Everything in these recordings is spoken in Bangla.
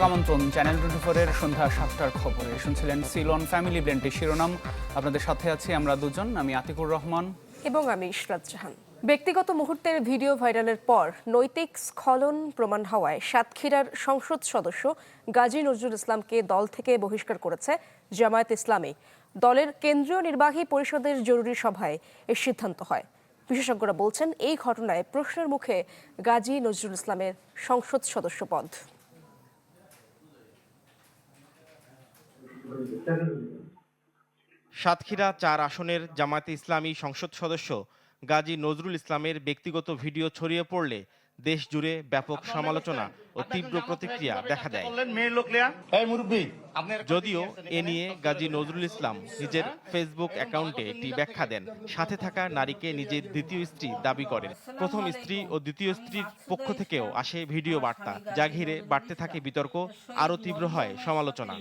আমন্ত্রণ চ্যানেল 24-এর সন্ধ্যা 7টার খবরে। শুনছিলেন সিলন ফ্যামিলি ব্র্যান্ডের শিরোনাম। আপনাদের সাথে আছি আমরা দুজন, আমি আতিকুর রহমান এবং আমি ইশরাত জাহান। ব্যক্তিগত মুহূর্তের ভিডিও ভাইরালের পর নৈতিক স্খলন প্রমাণ হওয়ায় সাতক্ষীরার সংসদ সদস্য গাজী নজরুল ইসলামকে দল থেকে বহিষ্কার করেছে জামায়াত ইসলামী। দলের কেন্দ্রীয় নির্বাহী পরিষদের জরুরি সভায় এর সিদ্ধান্ত হয়। বিশেষজ্ঞরা বলছেন, এই ঘটনায় প্রশ্নের মুখে গাজী নজরুল ইসলামের সংসদ সদস্য পদ। সাতক্ষীরা ৪ আসনের জামায়াতে ইসলামী সংসদ সদস্য গাজী নজরুল ইসলামের ব্যক্তিগত ভিডিও ছড়িয়ে পড়লে দেশ জুড়ে ব্যাপক সমালোচনা ও তীব্র প্রতিক্রিয়া দেখা দেয়। যদিও এ নিয়ে গাজী নজরুল ইসলাম নিজের ফেসবুক অ্যাকাউন্টে একটি ব্যাখ্যা দেন। সাথে থাকা নারীকে নিজের দ্বিতীয় স্ত্রী দাবি করেন। প্রথম স্ত্রী ও দ্বিতীয় স্ত্রীর পক্ষ থেকেও আসে ভিডিও বার্তা, যা ঘিরে বাড়তে থাকে বিতর্ক, আরও তীব্র হয় সমালোচনা।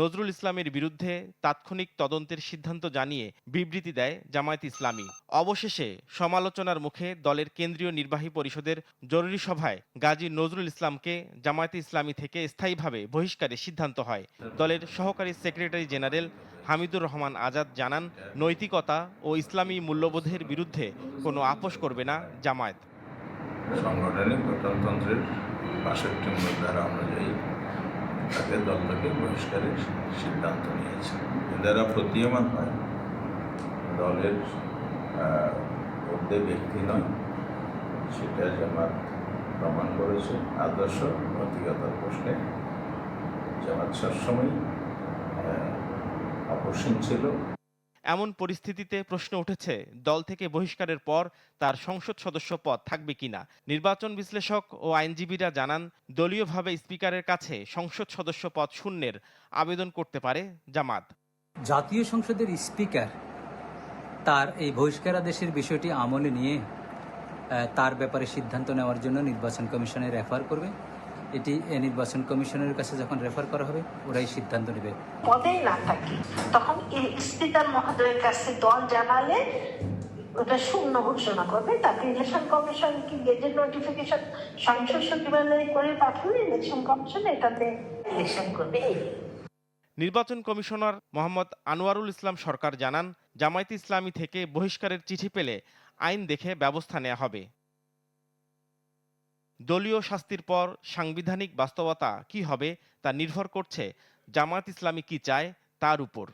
নজরুল ইসলামের বিরুদ্ধে তাৎক্ষণিক তদন্তের সিদ্ধান্ত জানিয়ে বিবৃতি দেয় জামায়াত ইসলামী। অবশেষে সমালোচনার মুখে দলের কেন্দ্রীয় নির্বাহী পরিষদের জরুরি সভায় গাজী নজরুল ইসলামকে জামায়াত ইসলামী থেকে স্থায়ীভাবে বহিষ্কারের সিদ্ধান্ত হয়। দলের সহকারী সেক্রেটারি জেনারেল হামিদুর রহমান আজাদ জানান, নৈতিকতা ও ইসলামী মূল্যবোধের বিরুদ্ধে কোনো আপোষ করবে না জামায়াত। সাংগঠনিক গঠনতন্ত্রের ৬২ নম্বর ধারা অনুযায়ী তাকে দল থেকে বহিষ্কারের সিদ্ধান্ত নিয়েছে। দ্বারা প্রতীয়মান হয় দলের মধ্যে ব্যক্তি নয়, সেটা জামাত প্রমাণ করেছে। আদর্শ নৈতিকতার প্রশ্নে জামাত সবসময় আপোষহীন ছিল। এমন পরিস্থিতিতে প্রশ্ন উঠেছে, দল থেকে বহিষ্কারের পর তার সংসদ সদস্য পদ থাকবে কিনা। নির্বাচন বিশ্লেষক ও আইনজীবীরা জানান, দলীয়ভাবে স্পিকারের কাছে সংসদ সদস্য পদ শূন্যের আবেদন করতে পারে জামাত। জাতীয় সংসদের স্পিকার তার এই বহিষ্কারাদেশের বিষয়টি আমলে নিয়ে তার ব্যাপারে সিদ্ধান্ত নেওয়ার জন্য নির্বাচন কমিশনে রেফার করবে। এটি নির্বাচন কমিশনের কাছে যখন রেফার করা হবে, ওরাই সিদ্ধান্ত নেবে। পদেই না থাকে তখন স্পিকার মহোদয়ের কাছে দল জানালে ওটা শূন্য ঘোষণা করবে। তারপরে ইলেকশন কমিশন কি গেজেট নোটিফিকেশন সংসদ সচিবালয়ে করে পাঠালে ইলেকশন কমিশন এটাতে ইলেকশন করবে। নির্বাচন কমিশনার মোহাম্মদ আনোয়ারুল ইসলাম সরকার জানান, জামায়াত ইসলামী থেকে বহিষ্কারের চিঠি পেলে আইন দেখে ব্যবস্থা নেওয়া হবে। দলীয় শাস্তির পর সাংবিধানিক বাস্তবতা কি হবে তা নির্ভর করছে জামায়াত ইসলামী কি চায় তার উপর।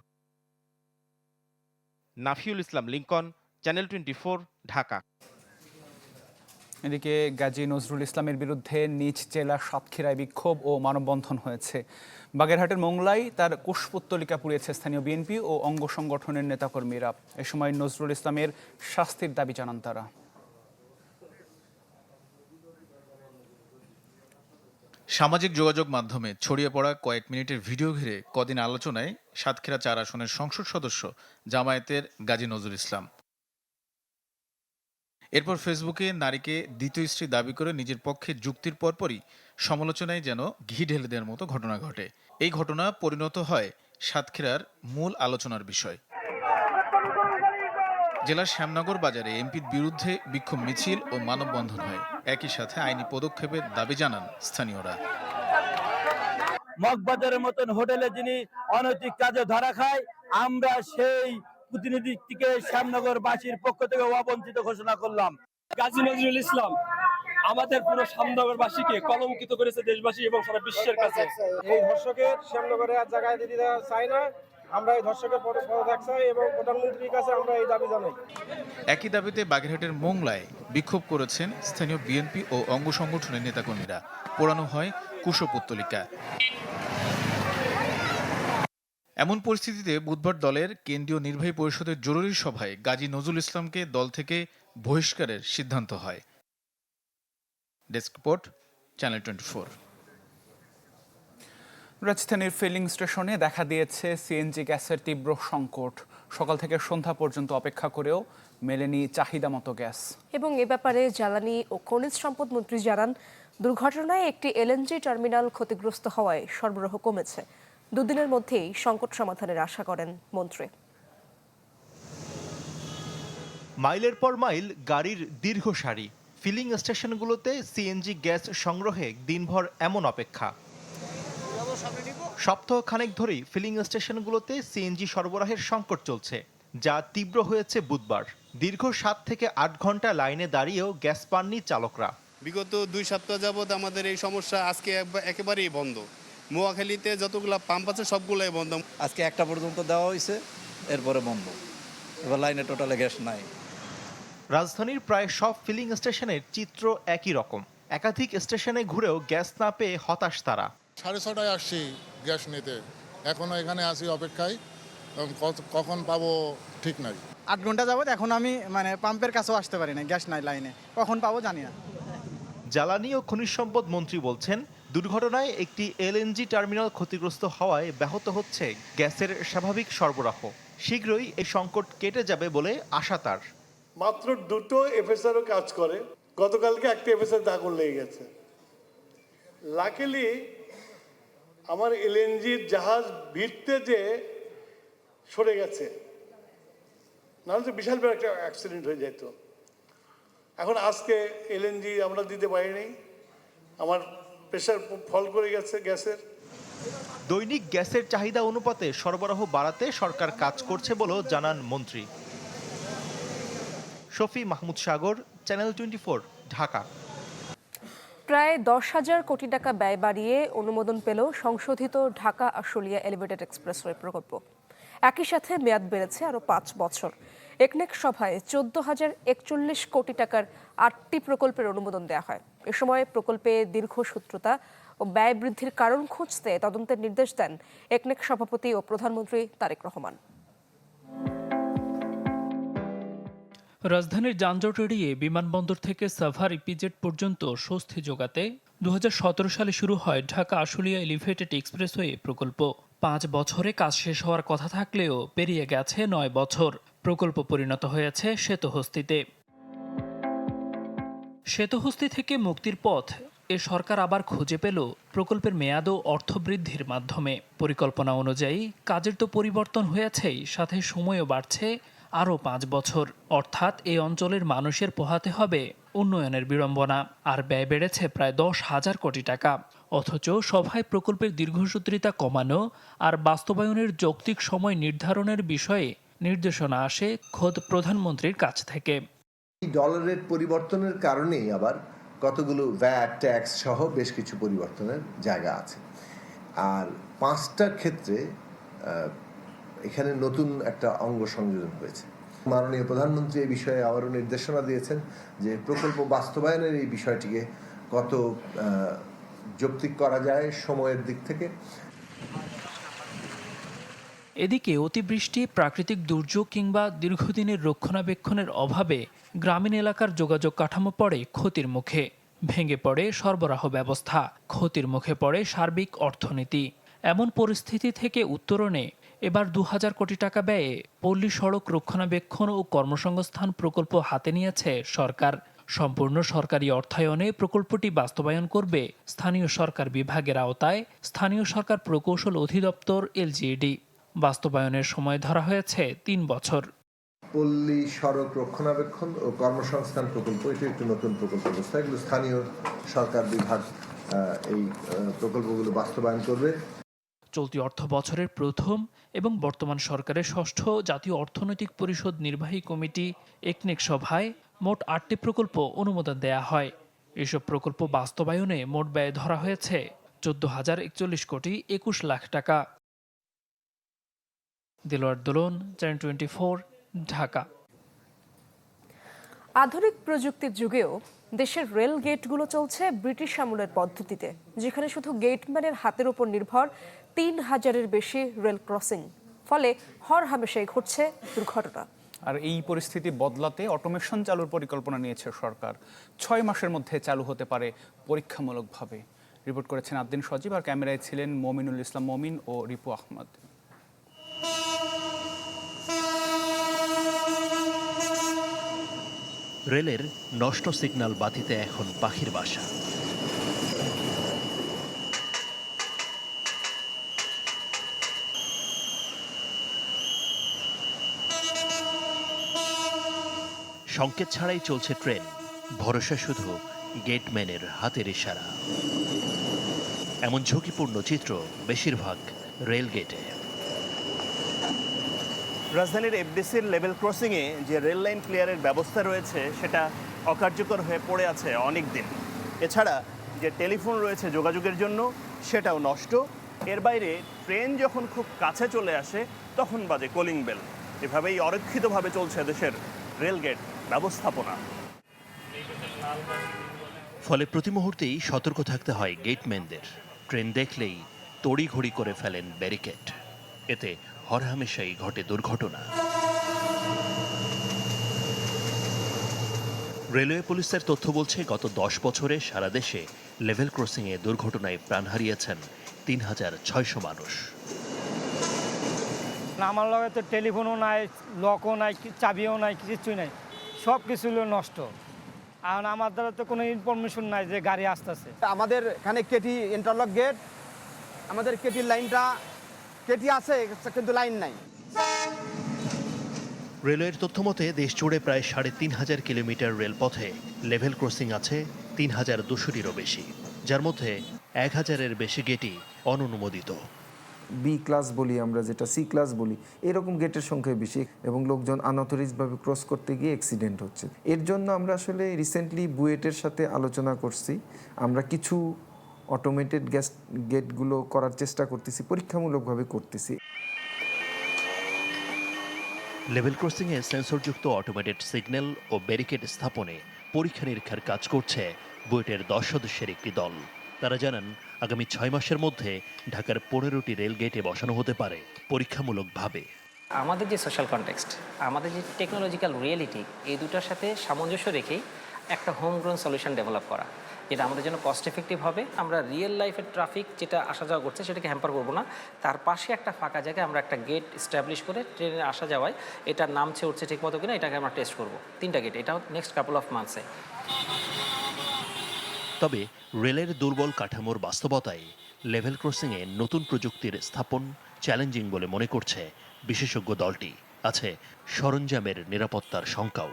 নাফিউল ইসলাম লিংকন, চ্যানেল 24, ঢাকা। এদিকে গাজী নজরুল ইসলামের বিরুদ্ধে নিজ জেলা সাতক্ষীরায় বিক্ষোভ ও মানববন্ধন হয়েছে। বাগেরহাটের মোংলায় তার কুশপুত্তলিকা পুড়িয়েছে স্থানীয় বিএনপি ও অঙ্গ সংগঠনের নেতাকর্মীরা। এ সময় নজরুল ইসলামের শাস্তির দাবি জানান তারা। সামাজিক যোগাযোগ মাধ্যমে ছড়িয়ে পড়া কয়েক মিনিটের ভিডিও ঘিরে কদিন আলোচনায় সাতক্ষীরা ৪ আসনের সংসদ সদস্য জামায়াতের গাজী নজরুল ইসলাম। এরপর ফেসবুকে নারীকে দ্বিতীয় স্ত্রী দাবি করে নিজের পক্ষে যুক্তির পরপরই সমালোচনায় যেন ঘি ঢেলে দেওয়ার মতো ঘটনা ঘটে। এই ঘটনা পরিণত হয় সাতক্ষীরার মূল আলোচনার বিষয়। জেলার শ্যামনগর বাজারে এমপির বিরুদ্ধে বিক্ষোভ মিছিল ও মানববন্ধন হয়। একই সাথে আইনি পদক্ষেপের দাবি জানান স্থানীয়রা। মগবাজারের মতন হোটেলে যিনি অনৈতিক কাজে ধরা খায়, আমরা সেই প্রতিনিধিকে শ্যামনগরবাসীর পক্ষ থেকে অবঞ্চিত ঘোষণা করলাম। গাজী নজরুল ইসলাম আমাদের পুরো শ্যামনগরবাসীকে কলঙ্কিত করেছে দেশবাসী এবং সারা বিশ্বের কাছে। এই ধর্ষকের শ্যামনগরে আর জায়গায় দিতে চাই না। আমরা এই ধর্ষকের পদত্যাগ চাই এবং প্রধানমন্ত্রীর কাছে আমরা এই দাবি জানাই। একই দাবিতে বাগেরহাটের মোংলায় বিক্ষোভ করেছেন স্থানীয় বিএনপি ও অঙ্গ সংগঠনের নেতাকর্মীরা। পোড়ানো হয় কুশপুত্তলিকা। এমন পরিস্থিতিতে বুধবার দলের কেন্দ্রীয় নির্বাহী পরিষদের জরুরি সভায় গাজী নজরুল ইসলামকে দল থেকে বহিষ্কারের সিদ্ধান্ত হয়। Desk report, channel 24। রাজধানীর ফিলিং স্টেশনে দেখা দিয়েছে সিএনজি গ্যাসের তীব্র সংকট। সকাল থেকে সন্ধ্যা পর্যন্ত অপেক্ষা করেও মেলেনি চাহিদা মতো গ্যাস। এবং এ ব্যাপারে জ্বালানি ও খনিজ সম্পদ মন্ত্রী জানান, দুর্ঘটনায় একটি এলএনজি টার্মিনাল ক্ষতিগ্রস্ত হওয়ায় সরবরাহ কমেছে। দুদিনের মধ্যেই সংকট সমাধানের আশা করেন মন্ত্রী। মাইলের পর মাইল গাড়ির দীর্ঘ সারি, ফিলিং স্টেশনগুলোতে সিএনজি গ্যাস সংগ্রহে দিনভর এমন অপেক্ষা। সপ্তাহখানেক ধরেই ফিলিং স্টেশনগুলোতে সিএনজি সরবরাহের সংকট চলছে, যা তীব্র হয়েছে বুধবার। দীর্ঘ 7 থেকে 8 ঘন্টা লাইনে দাঁড়িয়েও গ্যাস পাননি চালকরা। বিগত 2 সপ্তাহ যাবৎ আমাদের এই সমস্যা আজকে একেবারেই বন্ধ। মোয়াখালীতে যতগুলো পাম্প আছে সবগুলোই বন্ধ। আজকে 1টা পর্যন্ত দেওয়া হয়েছে, এরপরে বন্ধ। এবার লাইনে টোটালে গ্যাস নাই। রাজধানীর প্রায় সব ফিলিং স্টেশনের চিত্র একই রকম। একাধিক স্টেশনে ঘুরেও গ্যাস না পেয়ে হতাশ তারা। 6:30 আসছি গ্যাস নিতে, এখনো এখানে আছি অপেক্ষায়, কখন পাবো ঠিক নাই। 8 ঘন্টা যাবত এখন আমি পাম্পের কাছেও আসতে পারি না, গ্যাস নাই লাইনে, কখন পাবো জানি না। জ্বালানি ও খনিজ সম্পদ মন্ত্রী বলছেন, দুর্ঘটনায় একটি এলএনজি টার্মিনাল ক্ষতিগ্রস্ত হওয়ায় ব্যাহত হচ্ছে গ্যাসের স্বাভাবিক সরবরাহ। শীঘ্রই এই সংকট কেটে যাবে বলে আশা তার। মাত্র 2টো এফএসআরও কাজ করে, গতকালকে একটা এফএসআর আগুন লেগে গেছে। লাকিলি আমার এলএনজির জাহাজ ভিড়তে যে সরে গেছে, নাহলে তো বিশাল বড় একটা অ্যাক্সিডেন্ট হয়ে যেত। এখন আজকে এলএনজি আমরা দিতে পারিনি, আমার প্রেশার ফল করে গেছে গ্যাসের। দৈনিক গ্যাসের চাহিদা অনুপাতে সরবরাহ বাড়াতে সরকার কাজ করছে বলেও জানান মন্ত্রী। শফি মাহমুদ সাগর, চ্যানেল 24, ঢাকা। প্রায় 10,000 কোটি টাকা ব্যয় বাড়িয়ে অনুমোদন পেল সংশোধিত ঢাকা আশুলিয়া এলিভেটেড এক্সপ্রেসওয়ে প্রকল্প। একই সাথে মেয়াদ বেড়েছে আরও 5 বছর। একনেক সভায় 14,041 কোটি টাকার 8টি প্রকল্পের অনুমোদন দেওয়া হয়। এ সময় প্রকল্পে দীর্ঘসূত্রতা ও ব্যয় বৃদ্ধির কারণ খুঁজতে তদন্তের নির্দেশ দেন একনেক সভাপতি ও প্রধানমন্ত্রী তারেক রহমান। রাজধানীর যানজট এড়িয়ে বিমানবন্দর থেকে সাভার ইপিজেড পর্যন্ত স্বস্তি যোগাতে 2017 সালে শুরু হয় ঢাকা আশুলিয়া এলিভেটেড এক্সপ্রেসওয়ে প্রকল্প। 5 বছরে কাজ শেষ হওয়ার কথা থাকলেও পেরিয়ে গেছে 9 বছর। প্রকল্প পরিণত হয়েছে সেতুহস্তিতে। সেতুহস্তি থেকে মুক্তির পথ এ সরকার আবার খুঁজে পেল প্রকল্পের মেয়াদ ও অর্থ বৃদ্ধির মাধ্যমে। পরিকল্পনা অনুযায়ী কাজের তো পরিবর্তন হয়েছেই, সাথে সময়ও বাড়ছে আরও 5 বছর। অর্থাৎ এই অঞ্চলের মানুষের পোহাতে হবে উন্নয়নের বিড়ম্বনা। আর ব্যয় বেড়েছে প্রায় 10,000 কোটি টাকা। অথচ সভায় প্রকল্পের দীর্ঘসূত্রিতা কমানো আর বাস্তবায়নের যৌক্তিক সময় নির্ধারণের বিষয়ে নির্দেশনা আসে খোদ প্রধানমন্ত্রীর কাছ থেকে। ডলারের পরিবর্তনের কারণেই আবার কতগুলো ভ্যাট ট্যাক্স সহ বেশ কিছু পরিবর্তনের জায়গা আছে। আর 5টার ক্ষেত্রে এখানে নতুন একটা অঙ্গ সংযোজন হয়েছে। মাননীয় প্রধানমন্ত্রী এই বিষয়ে আবারও নির্দেশনা দিয়েছেন যে প্রকল্প বাস্তবায়নের এই বিষয়টিকে কত যৌক্তিক করা যায় সময়ের দিক থেকে। এদিকে অতিবৃষ্টি, প্রাকৃতিক দুর্যোগ কিংবা দীর্ঘদিনের রক্ষণাবেক্ষণের অভাবে গ্রামীণ এলাকার যোগাযোগ কাঠামো পড়ে ক্ষতির মুখে। ভেঙে পড়ে সরবরাহ ব্যবস্থা, ক্ষতির মুখে পড়ে সার্বিক অর্থনীতি। এমন পরিস্থিতি থেকে উত্তরণে এবার 2,000 কোটি টাকা ব্যয়ে পল্লী সড়ক রক্ষণাবেক্ষণ ও কর্মসংস্থান প্রকল্প হাতে নিয়েছে সরকার। সম্পূর্ণ সরকারি অর্থায়নে প্রকল্পটি বাস্তবায়ন করবে স্থানীয় সরকার বিভাগের আওতায় স্থানীয় সরকার প্রকৌশল অধিদপ্তর এলজিইডি। বাস্তবায়নের সময় ধরা হয়েছে 3 বছর। পল্লী সড়ক রক্ষণাবেক্ষণ ও কর্মসংস্থান প্রকল্প, এটি একটি নতুন প্রকল্প ব্যবস্থা। এগুলো স্থানীয় সরকার বিভাগ এই প্রকল্পগুলো বাস্তবায়ন করবে। চলতি অর্থ বছরের প্রথম এবং বর্তমান সরকারের 6ষ্ঠ জাতীয় অর্থনৈতিক পরিষদ নির্বাহী কমিটি একনেক সভায় মোট 8টি প্রকল্প অনুমোদন দেয়া হয়। এসব প্রকল্প বাস্তবায়নে মোট ব্যয় ধরা হয়েছে 14,041 কোটি 21 লাখ টাকা। দিলওয়ার দোলন, চ্যানেল 24, ঢাকা। আধুনিক প্রযুক্তির যুগেও দেশের রেল গেটগুলো চলছে ব্রিটিশ আমলের পদ্ধতিতে, যেখানে শুধু গেটম্যানের হাতের উপর নির্ভর 3,000-এর বেশি রেল ক্রসিং। ফলে হরহামেশাই ঘটছে দুর্ঘটনা। আর এই পরিস্থিতি বদলাতে অটোমেশন চালুর পরিকল্পনা নিয়েছে সরকার। 6 মাসের মধ্যে চালু হতে পারে পরীক্ষামূলকভাবে। রিপোর্ট করেছেন আদ্দিন সজীব, আর ক্যামেরায় ছিলেন মমিনুল ইসলাম মমিন ও রিপু আহমদ। রেলের নষ্ট সিগন্যাল বাতিতে এখন পাখির বাসা। সংকেত ছাড়াই চলছে ট্রেন। ভরসা শুধু গেটম্যানের হাতের ইশারা। এমন ঝুঁকিপূর্ণ চিত্র বেশিরভাগ রেলগেটে। রাজধানীর এফডিসির লেভেল ক্রসিংয়ে যে রেল লাইন ক্লিয়ারের ব্যবস্থা রয়েছে সেটা অকার্যকর হয়ে পড়ে আছে অনেক দিন। এছাড়া যে টেলিফোন রয়েছে যোগাযোগের জন্য সেটাও নষ্ট। এর বাইরে ট্রেন যখন খুব কাছে চলে আসে তখন বাজে কলিং বেল। এভাবেই অরক্ষিতভাবে চলছে দেশের রেলগেট ব্যবস্থাপনা। ফলে প্রতি মুহূর্তেই সতর্ক থাকতে হয় গেটম্যানদের। ট্রেন দেখলেই তড়িঘড়ি করে ফেলেন ব্যারিকেড। এতে হরহামেশাই ঘটে দুর্ঘটনা। রেলওয়ে পুলিশের তথ্য বলছে গত 10 বছরে সারা দেশে লেভেল ক্রসিংয়ে দুর্ঘটনায় প্রাণ হারিয়েছেন 3600 মানুষ। আমার লগে তো টেলিফোনও নাই, লকও নাই, চাবিও নাই, কিছুই নাই, সব কিছু নষ্ট। আর আমার দ্বারা তো কোনো ইনফরমেশন নাই যে গাড়ি আসতেছে। আমাদের এখানে কেটি ইন্টারলক গেট, আমাদের কেটির লাইনটা কেটি আছে কিন্তু লাইন নাই। রেলওয়ের তথ্য মতে দেশ জুড়ে প্রায় 3500 কিলোমিটার রেলপথে লেভেল ক্রসিং আছে 3200-এরও বেশি, যার মধ্যে 1000-এর বেশি গেটই অননুমোদিত। বি ক্লাস বলি আমরা, যেটা সি ক্লাস বলি, এরকম গেটের সংখ্যা বেশি এবং লোকজন আনঅথরাইজডভাবে ক্রস করতে গিয়ে অ্যাক্সিডেন্ট হচ্ছে। এর জন্য আমরা আসলে রিসেন্টলি বুয়েটের সাথে আলোচনা করছি। আমরা কিছু অটোমেটেড গেটগুলো করার চেষ্টা করতেছি, পরীক্ষামূলকভাবে করতেছি। লেভেল ক্রসিংয়ে সেন্সরযুক্ত অটোমেটেড সিগন্যাল ও ব্যারিকেড স্থাপনে পরীক্ষা নিরীক্ষার কাজ করছে বুয়েটের 10 সদস্যের একটি দল। তারা জানান আগামী 6 মাসের মধ্যে ঢাকার 15টি রেলগেটে বসানো হতে পারে পরীক্ষামূলকভাবে। আমাদের যে সোশ্যাল কনটেক্সট, আমাদের যে টেকনোলজিক্যাল রিয়েলিটি, এই দুটার সাথে সামঞ্জস্য রেখেই একটা হোমগ্রোন সলিউশন ডেভেলপ করা, যেটা আমাদের জন্য কস্ট এফেক্টিভ হবে। আমরা রিয়েল লাইফের ট্রাফিক যেটা আসা যাওয়া করছে সেটাকে হ্যাম্পার করবো না। তার পাশে একটা ফাঁকা জায়গায় আমরা একটা গেট এস্টাবলিশ করে ট্রেনের আসা যাওয়ায় এটা নামছে উঠছে ঠিক মতো কিনা এটাকে আমরা টেস্ট করবো। 3টা গেট, এটাও নেক্সট কাপল অফ মান্থসে। তবে রেলের দুর্বল কাঠামোর বাস্তবতায় লেভেল ক্রসিংয়ে নতুন প্রযুক্তির স্থাপন চ্যালেঞ্জিং বলে মনে করছে বিশেষজ্ঞ দলটি। আছে সরঞ্জামের নিরাপত্তার শঙ্কাও।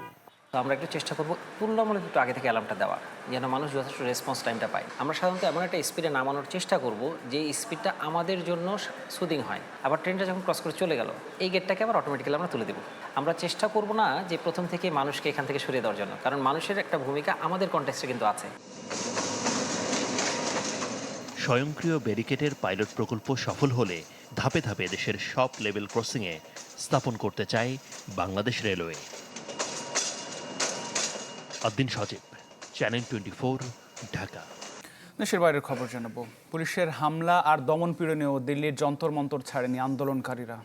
আমরা একটু চেষ্টা করবো তুলনামূলক একটু আগে থেকে অ্যালার্মটা দেওয়ার, যেন মানুষ যথেষ্ট রেসপন্স টাইমটা পায়। আমরা সাধারণত এমন একটা স্পিডে নামানোর চেষ্টা করব যে স্পিডটা আমাদের জন্য সুদিং হয়। আবার ট্রেনটা যখন ক্রস করে চলে গেল, এই গেটটাকে আবার অটোমেটিক্যালি আমরা তুলে দেবো। আমরা চেষ্টা করব না যে প্রথম থেকে মানুষকে এখান থেকে সরিয়ে দেওয়ার জন্য, কারণ মানুষের একটা ভূমিকা আমাদের কনটেক্সটে কিন্তু আছে। স্বয়ংক্রিয় ব্যারিকেডের পাইলট প্রকল্প সফল হলে ধাপে ধাপে দেশের সব লেভেল ক্রসিংয়ে স্থাপন করতে চায় বাংলাদেশ রেলওয়ে। আদ্দিন সজীব, চ্যানেল 24, ঢাকা। দেশের বাইরের খবর জানাবো। পুলিশের হামলা আর দমনপীড়নেও দিল্লির যন্তর মন্তর ছাড়েনি আন্দোলনকারীরা।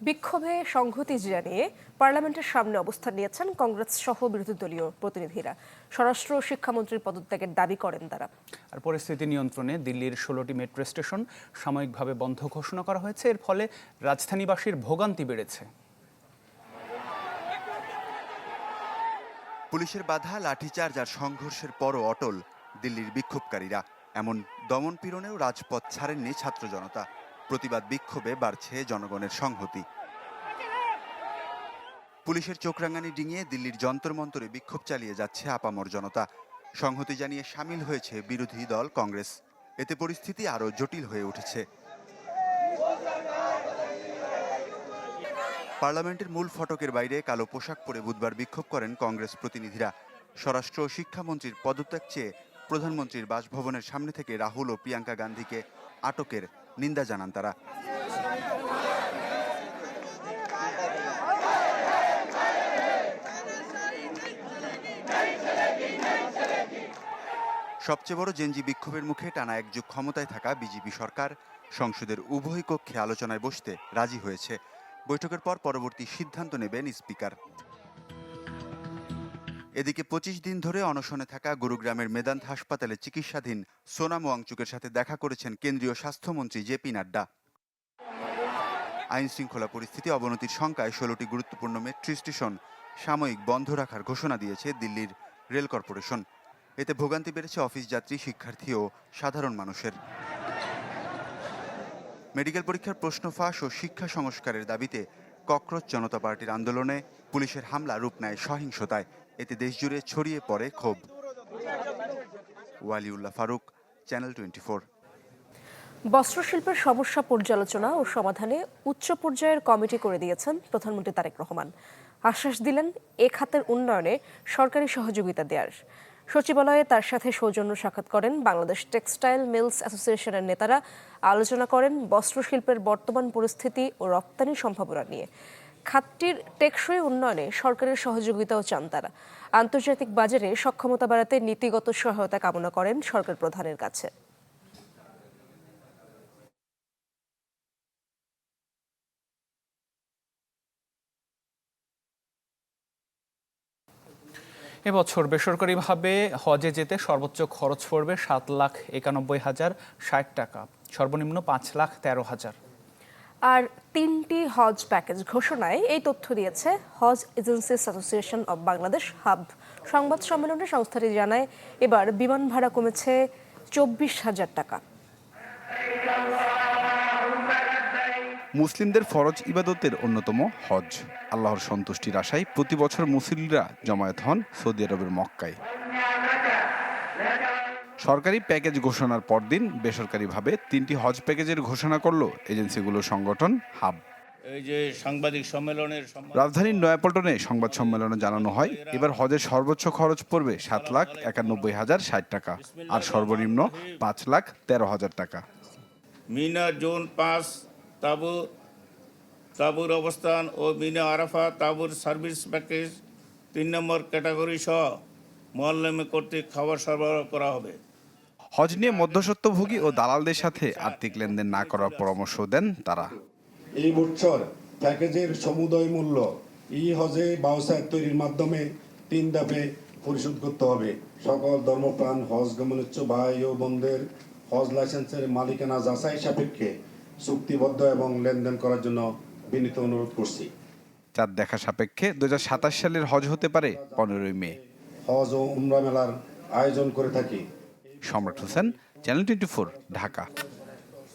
বিক্ষোভে সংহতি জানিয়ে পার্লামেন্টের সামনে অবস্থান নিয়েছেন কংগ্রেস সহ বিরোধী দলীয় প্রতিনিধিরা। স্বরাষ্ট্র ও শিক্ষামন্ত্রীর পদত্যাগের দাবি করেন তারা। আর পরিস্থিতি নিয়ন্ত্রণে দিল্লির 16টি মেট্রো স্টেশন সাময়িকভাবে বন্ধ ঘোষণা করা হয়েছে। এর ফলে রাজধানীবাসীর ভোগান্তি বেড়েছে। পুলিশের বাধা, লাঠিচার্জ আর সংঘর্ষের পরও অটল দিল্লির বিক্ষোভকারীরা। এমন দমনপীড়নেও রাজপথ ছাড়েননি ছাত্র জনতা। প্রতিবাদ বিক্ষোভে বাড়ছে জনগণের সংহতি। পুলিশের চোখরাঙানি ডিঙিয়ে দিল্লির যন্তর মন্তরে বিক্ষোভ চালিয়ে যাচ্ছে আপামর জনতা। সংহতি জানিয়ে সামিল হয়েছে বিরোধী দল কংগ্রেস। এতে পরিস্থিতি আরও জটিল হয়ে উঠেছে। পার্লামেন্টের মূল ফটকের বাইরে কালো পোশাক পরে বুধবার বিক্ষোভ করেন কংগ্রেস প্রতিনিধিরা। স্বরাষ্ট্র ও শিক্ষামন্ত্রীর পদত্যাগ চেয়ে প্রধানমন্ত্রীর বাসভবনের সামনে থেকে রাহুল ও প্রিয়াঙ্কা গান্ধীকে আটকের নিন্দা জানান তারা। সবচেয়ে বড় জেনজি বিক্ষোভের মুখে টানা 1 যুগ ক্ষমতায় থাকা বিজেপি সরকার সংসদের উভয় কক্ষে আলোচনায় বসতে রাজি হয়েছে। বৈঠকের পর পরবর্তী সিদ্ধান্ত নেবেন স্পিকার। এদিকে 25 দিন ধরে অনশনে থাকা গুরুগ্রামের মেদান্ত হাসপাতালে চিকিৎসাধীন সোনাম ওয়াংচুকের সাথে দেখা করেছেন কেন্দ্রীয় স্বাস্থ্যমন্ত্রী জেপি নাড্ডা। আইন শৃঙ্খলা পরিস্থিতি অবনতির শঙ্কায় 16টি গুরুত্বপূর্ণ মেট্রো স্টেশন সাময়িক বন্ধ রাখার ঘোষণা দিয়েছে দিল্লির রেল কর্পোরেশন। এতে ভোগান্তি বেড়েছে অফিস যাত্রী, শিক্ষার্থী ও সাধারণ মানুষের। মেডিকেল পরীক্ষার প্রশ্ন ফাঁস ও শিক্ষা সংস্কারের দাবিতে ককরোচ জনতা পার্টির আন্দোলনে পুলিশের হামলা রূপ নেয় সহিংসতায়। এতে দেশজুড়ে ছড়িয়ে পড়ে ক্ষোভ। ওয়ালিউল্লাহ ফারুক, চ্যানেল 24। বস্ত্রশিল্পের সমস্যা পর্যালোচনা ও সমাধানে উচ্চ পর্যায়ের কমিটি করে দিয়েছেন প্রধানমন্ত্রী তারেক রহমান। আশ্বাস দিলেন এ খাতের উন্নয়নে সরকারি সহযোগিতা দেওয়ার। সচিবালয়ে তার সাথে সৌজন্য সাক্ষাৎ করেন বাংলাদেশ টেক্সটাইল মিলস অ্যাসোসিয়েশনের নেতারা। আলোচনা করেন বস্ত্রশিল্পের বর্তমান পরিস্থিতি ও রপ্তানি সম্ভাবনা নিয়ে। খাতটির টেকসই উন্নয়নে সরকারের সহযোগিতাও চান তারা। আন্তর্জাতিক বাজারে সক্ষমতা বাড়াতে নীতিগত সহায়তা কামনা করেন সরকার প্রধানের কাছে। এবছর বেসরকারিভাবে হজে যেতে সর্বোচ্চ খরচ পড়বে 7,91,060 টাকা, সর্বনিম্ন 5,13,000। আর 3টি হজ প্যাকেজ ঘোষণায় এই তথ্য দিয়েছে হজ agencies association of Bangladesh HAAB. সংবাদ সম্মেলনে সংস্থাটি জানায় এবার বিমান ভাড়া কমেছে 24,000 টাকা। মুসলিমদের ফরজ ইবাদতের অন্যতম হজ। আল্লাহর সন্তুষ্টির আশায় প্রতি বছর মুসল্লিরা জমায়েত হন সৌদি আরবের মক্কায়। সরকারি প্যাকেজ ঘোষণার পরদিন বেসরকারিভাবে 3টি হজ প্যাকেজের ঘোষণা করল এজেন্সিগুলোর সংগঠন হাব। এই যে সাংবাদিক সম্মেলনের রাজধানীর নয়াপল্টনে সংবাদ সম্মেলনে জানানো হয় এবার হজের সর্বোচ্চ খরচ পড়বে 7,91,060 টাকা আর সর্বনিম্ন 5,13,000 টাকা। মিনা জোন 5 তাঁবুর অবস্থান ও মিনা আরাফা তাঁবুর সার্ভিস প্যাকেজ 3 নম্বর ক্যাটাগরি সহ মোয়াল্লেমে কর্তৃক খাবার সরবরাহ করা হবে। হজ নিয়ে মধ্যস্বত্বভোগী ও দালালদের সাথে আর্থিক লেনদেন না করার পরামর্শ দেন তারা। এই বছর প্যাকেজের সমুদয় মূল্য ই হজে বাউসার তৈরির মাধ্যমে 3 ধাপে পরিশোধ করতে হবে। সকল ধর্মপ্রাণ হজ গমনোচ্ছ ভাই ও বোনদের হজ লাইসেন্সের মালিকানা যাচাই সাপেক্ষে চুক্তিবদ্ধ এবং লেনদেন করার জন্য বিনীত অনুরোধ করছি। চাঁদ দেখা সাপেক্ষে 2027 সালের হজ হতে পারে 15ই মে। হজ ও উমরা মেলার আয়োজন করে থাকি। সম্রাট হোসেন, চ্যানেল 24, ঢাকা।